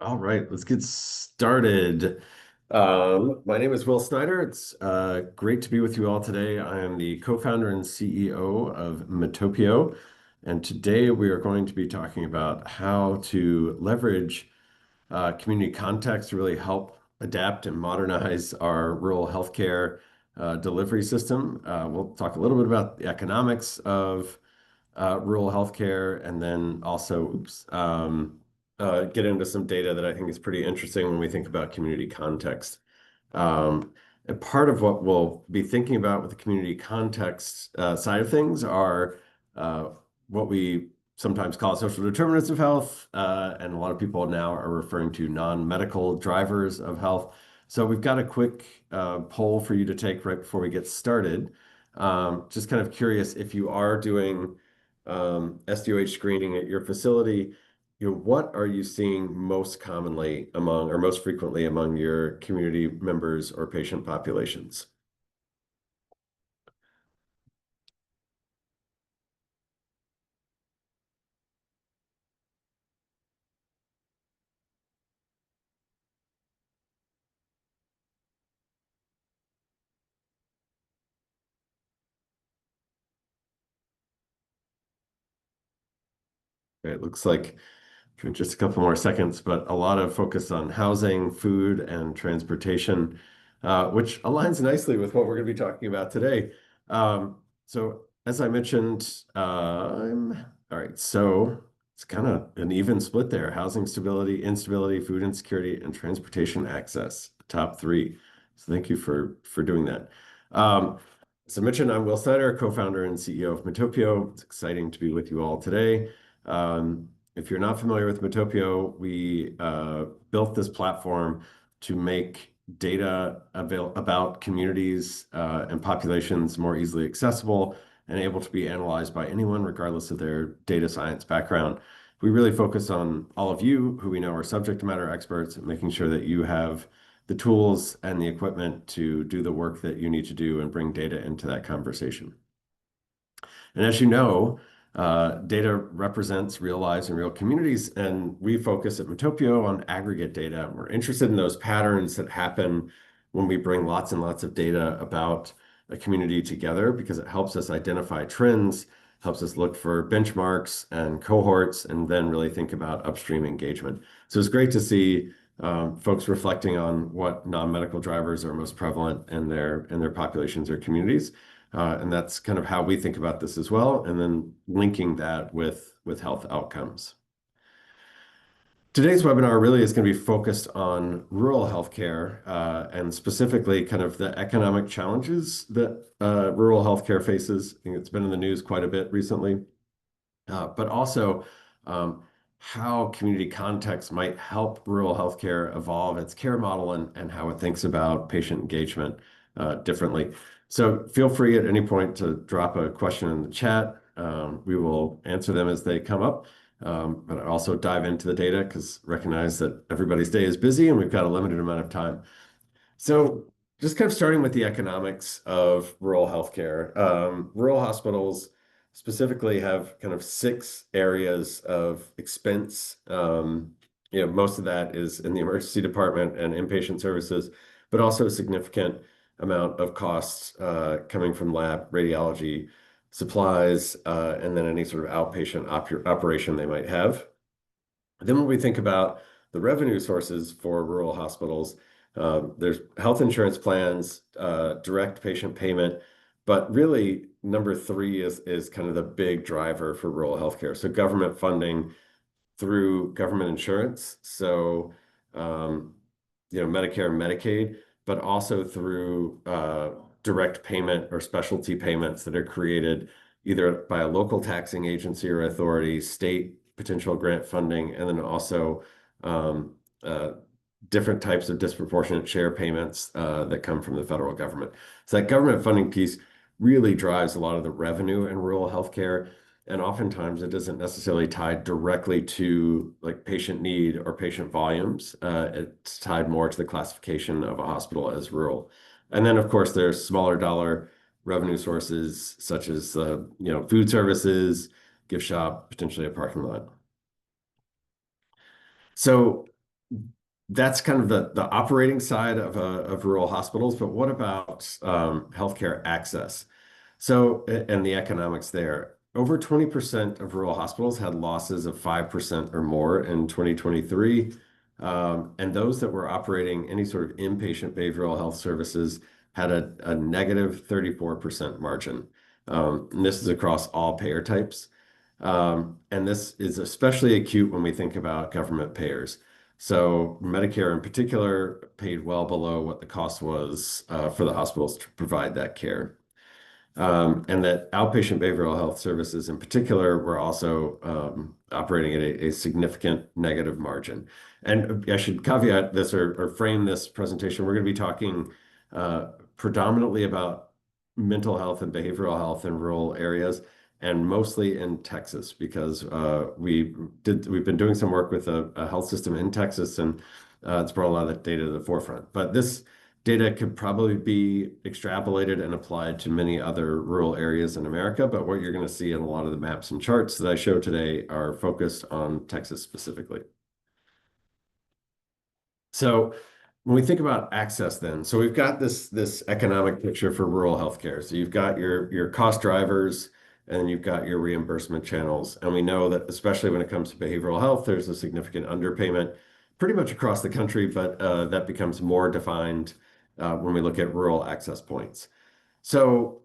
All right, let's get started. My name is Will Snyder. It's great to be with you all today. I am the co-founder and CEO of Metopio, and today we are going to be talking about how to leverage community context to really help adapt and modernize our rural healthcare delivery system. We'll talk a little bit about the economics of rural healthcare, and then also, get into some data that I think is pretty interesting when we think about community context. And part of what we'll be thinking about with the community context side of things are what we sometimes call social determinants of health, and a lot of people now are referring to non-medical drivers of health. So we've got a quick poll for you to take right before we get started. Just kind of curious if you are doing SDOH screening at your facility, what are you seeing most commonly among or most frequently among your community members or patient populations? It looks like for just a couple more seconds, but a lot of focus on housing, food, and transportation, which aligns nicely with what we're going to be talking about today. So, as I mentioned, all right. So it's kind of an even split there: housing stability, instability, food insecurity, and transportation access. Top three. So thank you for doing that. As I mentioned, I'm Will Snyder, co-founder and CEO of Metopio. It's exciting to be with you all today. If you're not familiar with Metopio, we built this platform to make data about communities and populations more easily accessible and able to be analyzed by anyone, regardless of their data science background. We really focus on all of you who we know are subject matter experts, and making sure that you have the tools and the equipment to do the work that you need to do and bring data into that conversation. And as you know, data represents real lives and real communities, and we focus at Metopio on aggregate data. We're interested in those patterns that happen when we bring lots and lots of data about a community together, because it helps us identify trends, helps us look for benchmarks and cohorts, and then really think about upstream engagement. So it's great to see folks reflecting on what non-medical drivers are most prevalent in their populations or communities. And that's kind of how we think about this as well, and then linking that with health outcomes. Today's webinar really is going to be focused on rural healthcare, and specifically kind of the economic challenges that rural healthcare faces. I think it's been in the news quite a bit recently, but also how community context might help rural healthcare evolve its care model, and how it thinks about patient engagement differently. So feel free at any point to drop a question in the chat. We will answer them as they come up, but I also dive into the data because recognize that everybody's day is busy and we've got a limited amount of time. So just kind of starting with the economics of rural healthcare. Rural hospitals specifically have kind of 6 areas of expense. Most of that is in the emergency department and inpatient services, but also a significant amount of costs coming from lab, radiology, supplies, and then any sort of outpatient operation they might have. Then when we think about the revenue sources for rural hospitals, there's health insurance plans, direct patient payment, but really number 3 is kind of the big driver for rural healthcare. So government funding through government insurance, so Medicare and Medicaid, but also through direct payment or specialty payments that are created either by a local taxing agency or authority, state potential grant funding, and then also different types of disproportionate share payments that come from the federal government. So that government funding piece really drives a lot of the revenue in rural healthcare. And oftentimes it doesn't necessarily tie directly to like patient need or patient volumes. It's tied more to the classification of a hospital as rural. And then of course there's smaller dollar revenue sources such as food services, gift shop, potentially a parking lot. So That's kind of the operating side of rural hospitals, but what about healthcare access? So, and the economics there. Over 20% of rural hospitals had losses of 5% or more in 2023. And those that were operating any sort of inpatient behavioral health services had a negative 34% margin. And this is across all payer types. And this is especially acute when we think about government payers. So Medicare in particular paid well below what the cost was for the hospitals to provide that care. And that outpatient behavioral health services in particular were also operating at a significant negative margin. And I should caveat this or frame this presentation. We're going to be talking predominantly about mental health and behavioral health in rural areas, and mostly in Texas, because we've been doing some work with a health system in Texas, and it's brought a lot of that data to the forefront. But this data could probably be extrapolated and applied to many other rural areas in America. But what you're going to see in a lot of the maps and charts that I show today are focused on Texas specifically. So when we think about access then, so we've got this economic picture for rural healthcare. So you've got your cost drivers, and then you've got your reimbursement channels. And we know that especially when it comes to behavioral health, there's a significant underpayment pretty much across the country, but that becomes more defined when we look at rural access points. So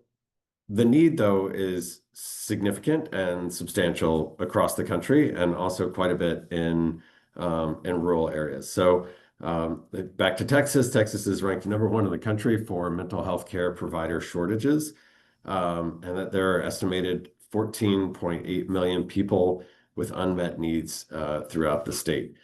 the need, though, is significant and substantial across the country, and also quite a bit in rural areas. So back to Texas. Texas is ranked #1 in the country for mental health care provider shortages, and that there are estimated 14.8 million people with unmet needs throughout the state.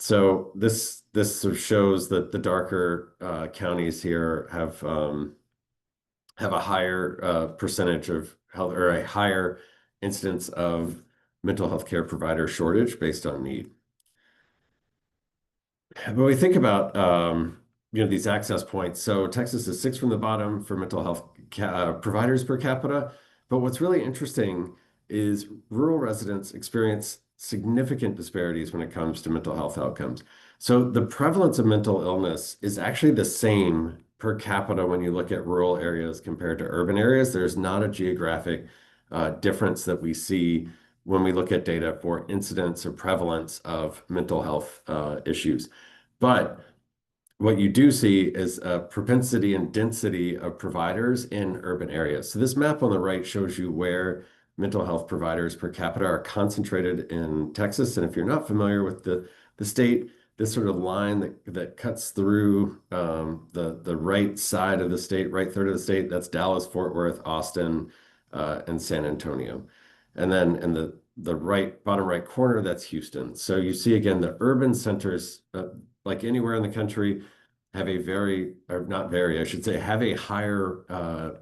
So this sort of shows that the darker counties here have a higher percentage of health, or a higher incidence of mental health care provider shortage based on need. When we think about these access points, so Texas is 6th from the bottom for mental health providers per capita. But what's really interesting is rural residents experience significant disparities when it comes to mental health outcomes. So the prevalence of mental illness is actually the same per capita when you look at rural areas compared to urban areas. There's not a geographic difference that we see when we look at data for incidence or prevalence of mental health issues. But what you do see is a propensity and density of providers in urban areas. So this map on the right shows you where mental health providers per capita are concentrated in Texas. And if you're not familiar with the state, this sort of line that cuts through the right side of the state, right third of the state, that's Dallas, Fort Worth, Austin, and San Antonio. And then in the right bottom right corner, that's Houston. So you see again the urban centers, like anywhere in the country, have a very, or not very, I should say, have a higher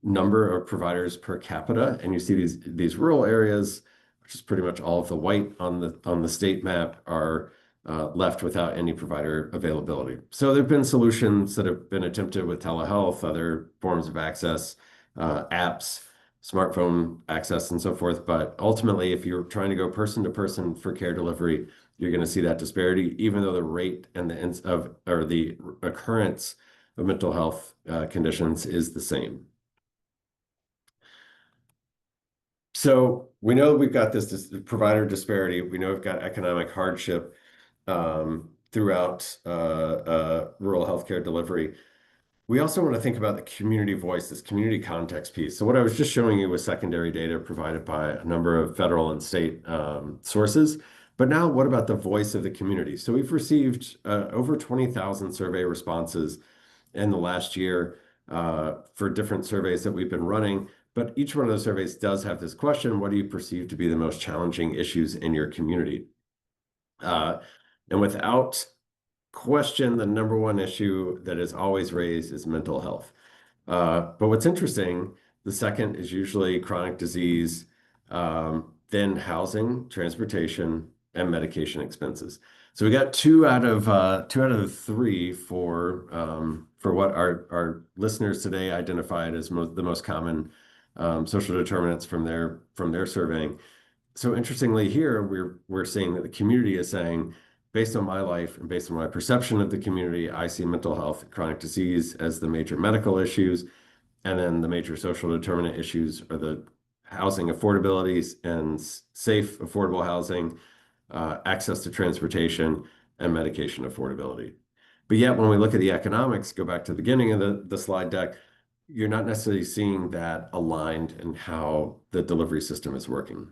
number of providers per capita. And you see these rural areas, which is pretty much all of the white on the state map, are left without any provider availability. So there have been solutions that have been attempted with telehealth, other forms of access, apps, smartphone access, and so forth. But ultimately, if you're trying to go person to person for care delivery, you're going to see that disparity, even though the rate and the occurrence of mental health conditions is the same. So we know we've got this provider disparity. We know we've got economic hardship throughout rural healthcare delivery. We also want to think about the community voice, this community context piece. So what I was just showing you was secondary data provided by a number of federal and state sources. But now what about the voice of the community? So we've received over 20,000 survey responses in the last year for different surveys that we've been running. But each one of those surveys does have this question: what do you perceive to be the most challenging issues in your community? And without question, the #1 issue that is always raised is mental health. But what's interesting, the second is usually chronic disease, then housing, transportation, and medication expenses. So we got two out of the three for what our listeners today identified as the most common social determinants from their surveying. So interestingly, here we're seeing that the community is saying based on my life and based on my perception of the community, I see mental health and chronic disease as the major medical issues. And then the major social determinant issues are the housing affordabilities and safe, affordable housing, access to transportation, and medication affordability. But yet, when we look at the economics, go back to the beginning of the slide deck, you're not necessarily seeing that aligned in how the delivery system is working.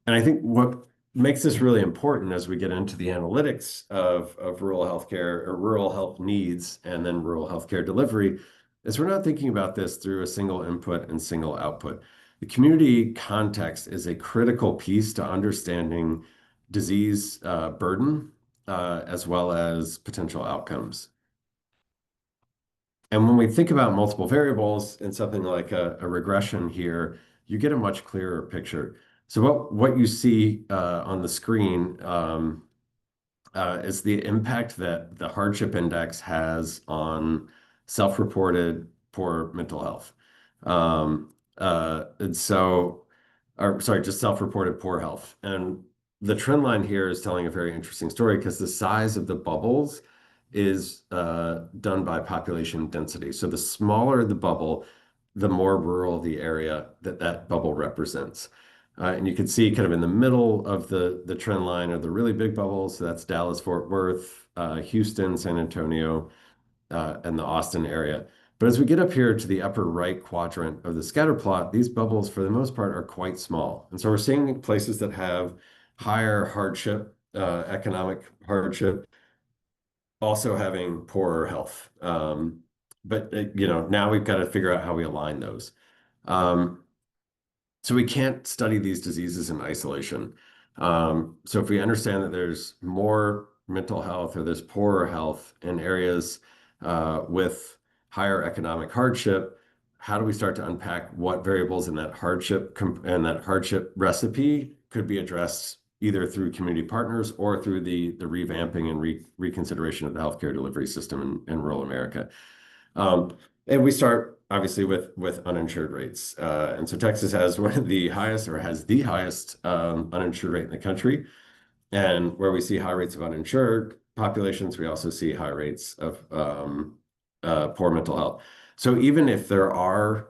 And I think what makes this really important as we get into the analytics of rural healthcare or rural health needs and then rural healthcare delivery is we're not thinking about this through a single input and single output. The community context is a critical piece to understanding disease burden as well as potential outcomes. And when we think about multiple variables in something like a regression here, you get a much clearer picture. So what you see on the screen is the impact that the hardship index has on self-reported poor mental health. And so, or sorry, just self-reported poor health. And the trend line here is telling a very interesting story because the size of the bubbles is done by population density. So the smaller the bubble, the more rural the area that that bubble represents. And you can see kind of in the middle of the trend line are the really big bubbles. So that's Dallas, Fort Worth, Houston, San Antonio, and the Austin area. But as we get up here to the upper right quadrant of the scatter plot, these bubbles, for the most part, are quite small. And so we're seeing places that have higher hardship, economic hardship, also having poorer health. But now we've got to figure out how we align those. So we can't study these diseases in isolation. So if we understand that there's more mental health or there's poorer health in areas with higher economic hardship, how do we start to unpack what variables in that hardship and that hardship recipe could be addressed either through community partners or through the revamping and reconsideration of the healthcare delivery system in rural America. And we start obviously with uninsured rates. And so Texas has one of the highest or has the highest uninsured rate in the country. And where we see high rates of uninsured populations, we also see high rates of poor mental health. So even if there are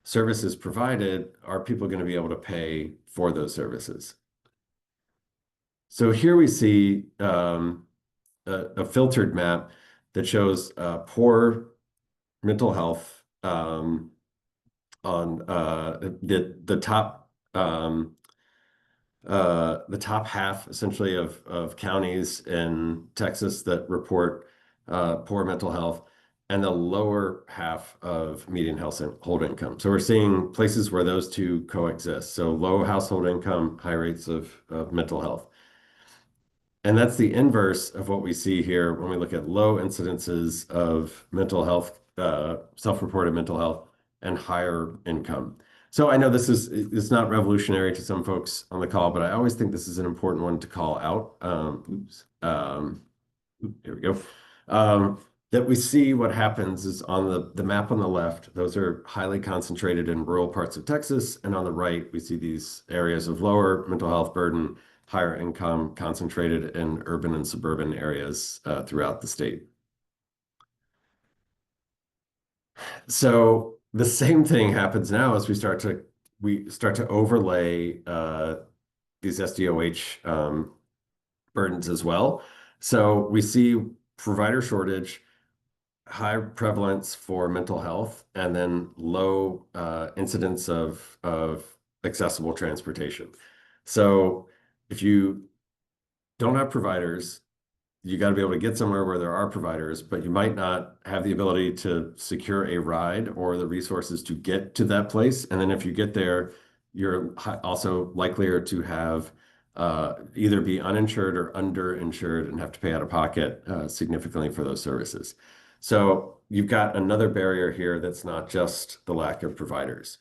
services provided, are people going to be able to pay for those services? So here we see a filtered map that shows poor mental health on the top half essentially of counties in Texas that report poor mental health and the lower half of median household income. So we're seeing places where those two coexist. So low household income, high rates of mental health. And that's the inverse of what we see here when we look at low incidences of mental health, self-reported mental health, and higher income. So I know it's not revolutionary to some folks on the call, but I always think this is an important one to call out. Here we go. That we see what happens is on the map on the left, those are highly concentrated in rural parts of Texas. And on the right, we see these areas of lower mental health burden, higher income concentrated in urban and suburban areas throughout the state. So the same thing happens now as we start to overlay these SDOH burdens as well. So we see provider shortage, high prevalence for mental health, and then low incidence of accessible transportation. So if you don't have providers, you got to be able to get somewhere where there are providers, but you might not have the ability to secure a ride or the resources to get to that place. And then if you get there, you're also likelier to have either be uninsured or underinsured and have to pay out of pocket significantly for those services. So you've got another barrier here that's not just the lack of providers.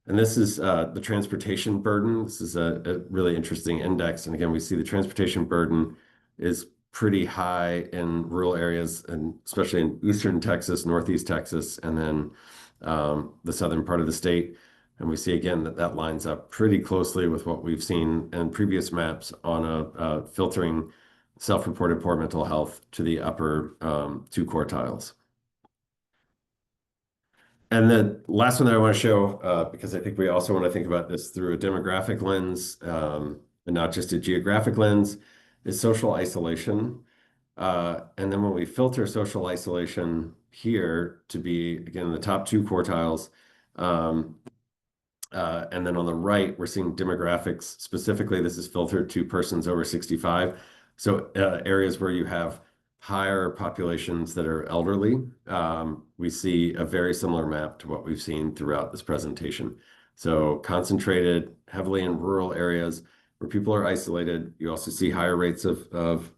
And this is the transportation burden. This is a really interesting index. And again, we see the transportation burden is pretty high in rural areas, and especially in eastern Texas, northeast Texas, and then the southern part of the state. And we see again that that lines up pretty closely with what we've seen in previous maps on filtering self-reported poor mental health to the upper two quartiles. And the last one that I want to show, because I think we also want to think about this through a demographic lens and not just a geographic lens, is social isolation. And then when we filter social isolation here to be, again, the top two quartiles, um, and then on the right, we're seeing demographics. Specifically, this is filtered to persons over 65. So areas where you have higher populations that are elderly, we see a very similar map to what we've seen throughout this presentation. So concentrated heavily in rural areas where people are isolated. You also see higher rates of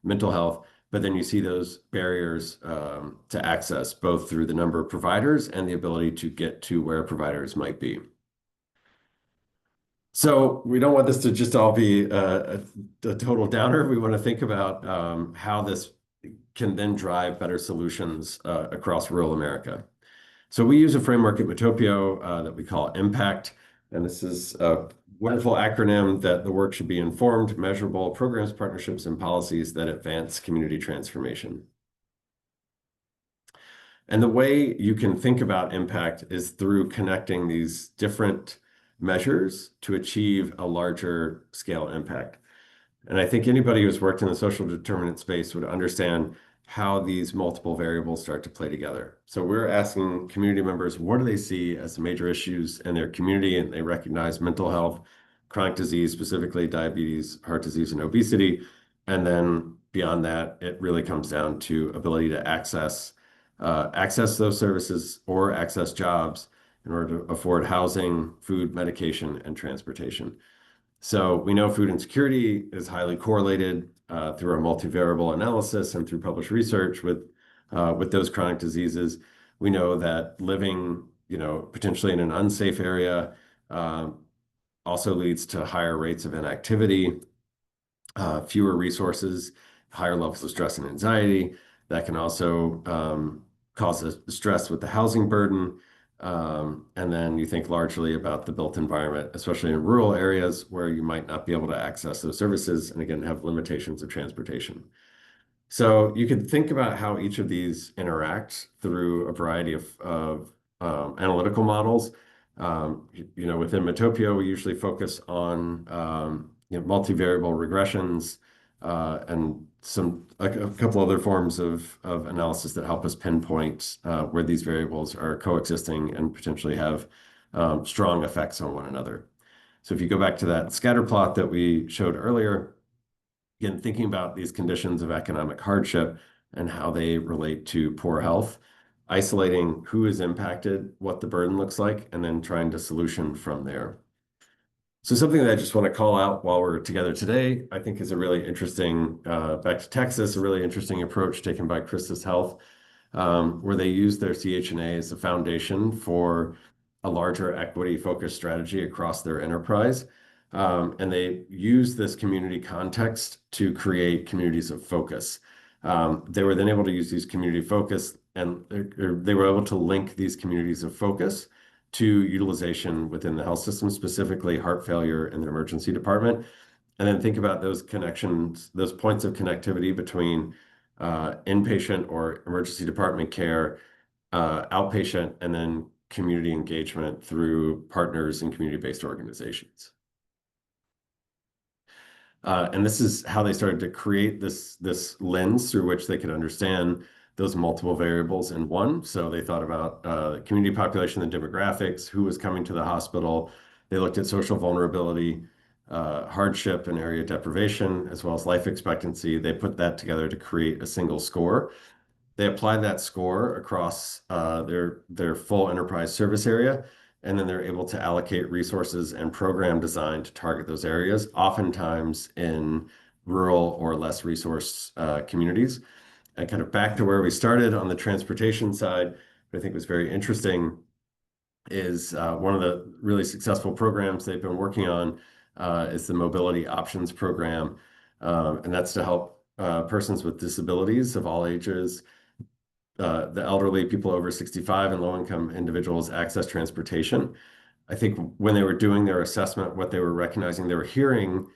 mental health, but then you see those barriers to access, both through the number of providers and the ability to get to where providers might be. So we don't want this to just all be a total downer. We want to think about how this can then drive better solutions across rural America. So we use a framework at Metopio that we call IMPACT, and this is a wonderful acronym that the work should be informed, measurable programs, partnerships, and policies that advance community transformation. And the way you can think about impact is through connecting these different measures to achieve a larger scale impact. And I think anybody who's worked in the social determinant space would understand how these multiple variables start to play together. So we're asking community members, what do they see as the major issues in their community? And they recognize mental health, chronic disease, specifically diabetes, heart disease, and obesity. And then beyond that, it really comes down to ability to access those services or access jobs in order to afford housing, food, medication, and transportation. So we know food insecurity is highly correlated through our multivariable analysis and through published research with those chronic diseases. We know that living, potentially in an unsafe area also leads to higher rates of inactivity, fewer resources, higher levels of stress and anxiety. That can also cause a stress with the housing burden. And then you think largely about the built environment, especially in rural areas where you might not be able to access those services and again have limitations of transportation. So you could think about how each of these interact through a variety of analytical models. Within Metopio, we usually focus on multivariable regressions and a couple other forms of analysis that help us pinpoint where these variables are coexisting and potentially have strong effects on one another. So if you go back to that scatter plot that we showed earlier, again, thinking about these conditions of economic hardship and how they relate to poor health, isolating who is impacted, what the burden looks like, and then trying to solution from there. So something that I just want to call out while we're together today, I think is a really interesting, back to Texas, a really interesting approach taken by Christus Health, where they use their CHNA as a foundation for a larger equity-focused strategy across their enterprise. And they use this community context to create communities of focus. They were then able to use these community focus, and they were able to link these communities of focus to utilization within the health system, specifically heart failure in the emergency department. And then think about those connections, those points of connectivity between inpatient or emergency department care, outpatient, and then community engagement through partners and community-based organizations. And this is how they started to create this lens through which they could understand those multiple variables in one. So they thought about community population and demographics, who was coming to the hospital. They looked at social vulnerability, hardship and area deprivation, as well as life expectancy. They put that together to create a single score. They applied that score across their full enterprise service area, and then they're able to allocate resources and program design to target those areas, oftentimes in rural or less resourced communities. And kind of back to where we started on the transportation side, what I think was very interesting is one of the really successful programs they've been working on is the Mobility Options Program. And that's to help persons with disabilities of all ages, the elderly, people over 65, and low-income individuals access transportation. I think when they were doing their assessment, what they were recognizing, they were hearing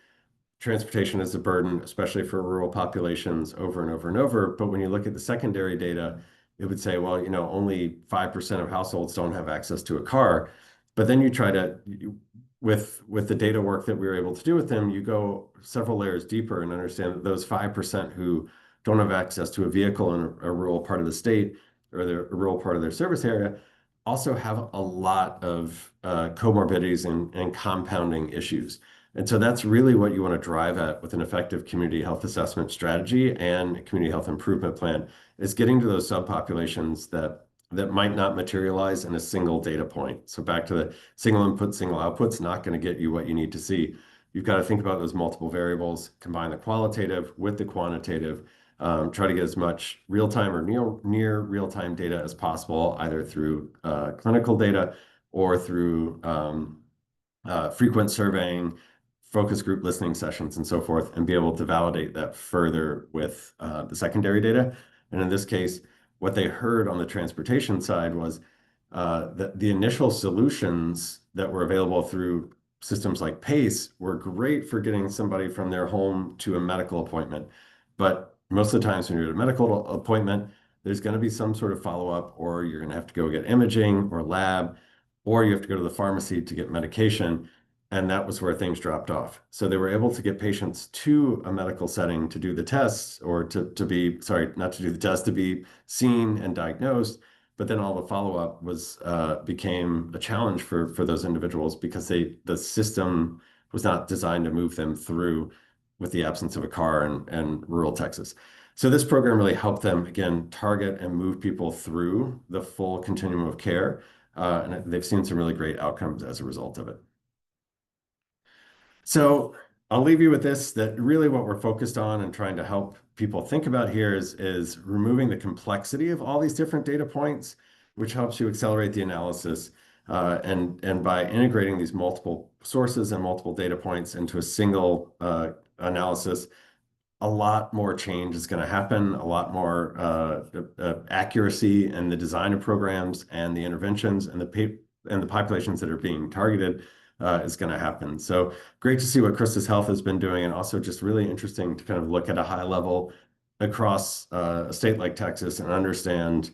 transportation is a burden, especially for rural populations over and over and over. But when you look at the secondary data, it would say, well, only 5% of households don't have access to a car. But then you try to, with the data work that we were able to do with them, you go several layers deeper and understand that those 5% who don't have access to a vehicle in a rural part of the state or a rural part of their service area also have a lot of comorbidities and compounding issues. And so that's really what you want to drive at with an effective community health assessment strategy and a community health improvement plan is getting to those subpopulations that might not materialize in a single data point. So back to the single input, single output's not going to get you what you need to see. You've got to think about those multiple variables, combine the qualitative with the quantitative, try to get as much real-time or near real-time data as possible, either through clinical data or through frequent surveying, focus group listening sessions, and so forth, and be able to validate that further with the secondary data. And in this case, what they heard on the transportation side was that the initial solutions that were available through systems like PACE were great for getting somebody from their home to a medical appointment. But most of the times when you're at a medical appointment, there's going to be some sort of follow-up, or you're going to have to go get imaging or lab, or you have to go to the pharmacy to get medication. And that was where things dropped off. So they were able to get patients to a medical setting to do the tests or to be, sorry, not to do the test, to be seen and diagnosed. But then all the follow-up was became a challenge for those individuals because the system was not designed to move them through with the absence of a car in rural Texas. So this program really helped them, again, target and move people through the full continuum of care. And they've seen some really great outcomes as a result of it. So I'll leave you with this, that really what we're focused on and trying to help people think about here is removing the complexity of all these different data points, which helps you accelerate the analysis. And by integrating these multiple sources and multiple data points into a single analysis, a lot more change is going to happen, a lot more accuracy in the design of programs and the interventions and the populations that are being targeted is going to happen. So great to see what Krista's Health has been doing, and also just really interesting to kind of look at a high level across a state like Texas and understand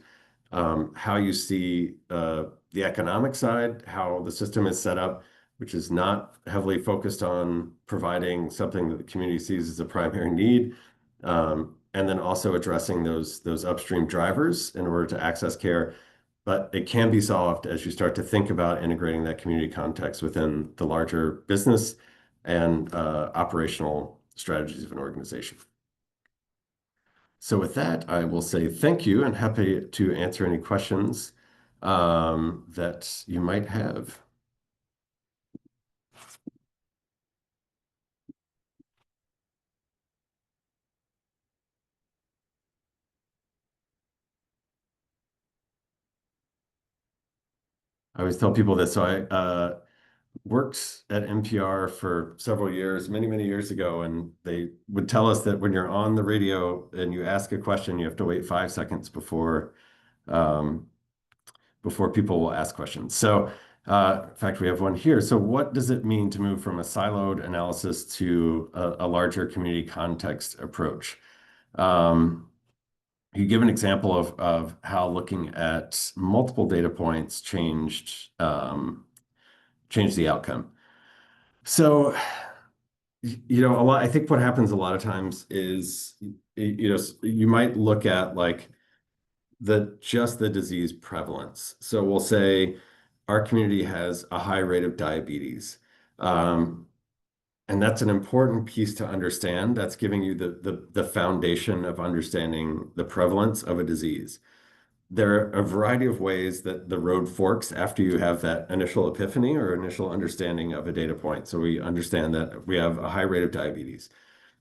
how you see the economic side, how the system is set up, which is not heavily focused on providing something that the community sees as a primary need, and then also addressing those upstream drivers in order to access care. But it can be solved as you start to think about integrating that community context within the larger business and operational strategies of an organization. So with that, I will say thank you and happy to answer any questions that you might have. I always tell people this. So I worked at NPR for several years, many, many years ago, and they would tell us that when you're on the radio and you ask a question, you have to wait 5 seconds um, before people will ask questions. So in fact, we have one here. So what does it mean to move from a siloed analysis to a larger community context approach? You give an example of how looking at multiple data points changed the outcome. So, a lot, I think what happens a lot of times is, you might look at like just the disease prevalence. So we'll say our community has a high rate of diabetes. And that's an important piece to understand. That's giving you the foundation of understanding the prevalence of a disease. There are a variety of ways that the road forks after you have that initial epiphany or initial understanding of a data point. So we understand that we have a high rate of diabetes.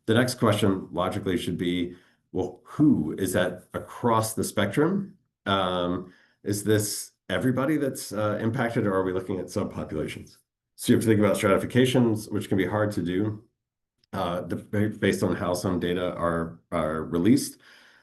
The next question logically should be, well, who is that across the spectrum? Is this everybody that's impacted, or are we looking at subpopulations? So you have to think about stratifications, which can be hard to do based on how some data are released.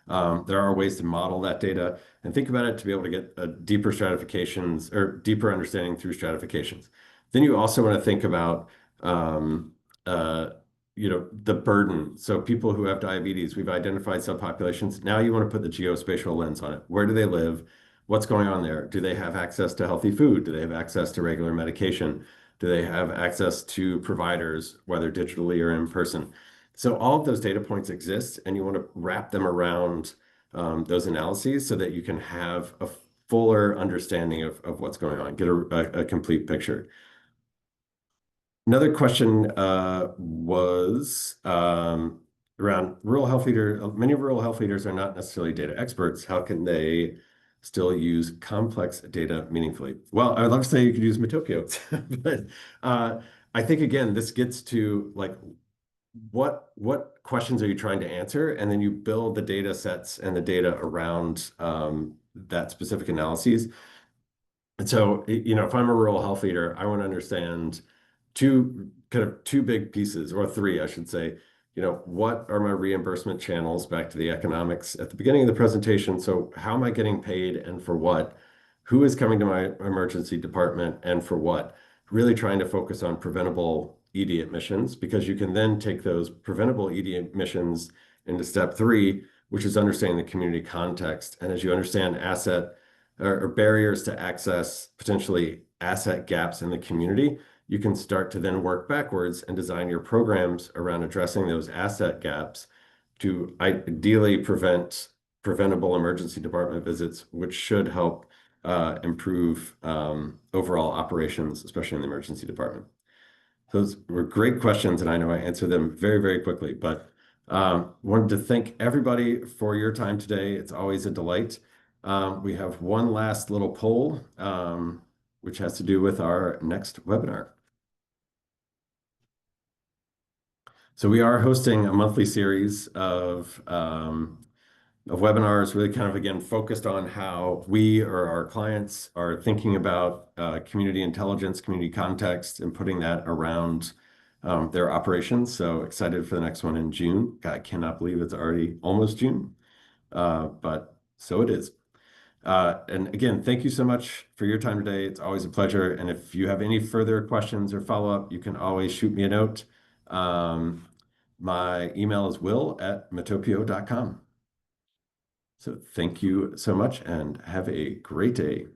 There are ways to model that data and think about it to be able to get a deeper stratifications or deeper understanding through stratifications. Then you also want to think about um, uh, the burden. So people who have diabetes, we've identified subpopulations. Now you want to put the geospatial lens on it. Where do they live? What's going on there? Do they have access to healthy food? Do they have access to regular medication? Do they have access to providers, whether digitally or in person? So all of those data points exist, and you want to wrap them around those analyses so that you can have a fuller understanding of what's going on, get a complete picture. Another question was around rural health leader. Many rural health leaders are not necessarily data experts. How can they still use complex data meaningfully? Well, I would love to say you could use Metopio, but I think again, this gets to like what questions are you trying to answer, and then you build the data sets and the data around that specific analyses. And so, if I'm a rural health leader, I want to understand two big pieces, or three, I should say. What are my reimbursement channels back to the economics at the beginning of the presentation? So how am I getting paid and for what? Who is coming to my emergency department and for what? Really trying to focus on preventable ED admissions, because you can then take those preventable ED admissions into step three, which is understanding the community context. And as you understand asset or barriers to access, potentially asset gaps in the community, you can start to then work backwards and design your programs around addressing those asset gaps to ideally prevent preventable emergency department visits, which should help improve overall operations, especially in the emergency department. Those were great questions, and I know I answered them very, very quickly, but wanted to thank everybody for your time today. It's always a delight. We have one last little poll, which has to do with our next webinar. So we are hosting a monthly series of webinars, really kind of, again, focused on how we or our clients are thinking about community intelligence, community context, and putting that around their operations. So excited for the next one in June. I cannot believe it's already almost June, but so it is. And again, thank you so much for your time today. It's always a pleasure. And if you have any further questions or follow-up, you can always shoot me a note. My email is will@metopio.com. So thank you so much and have a great day.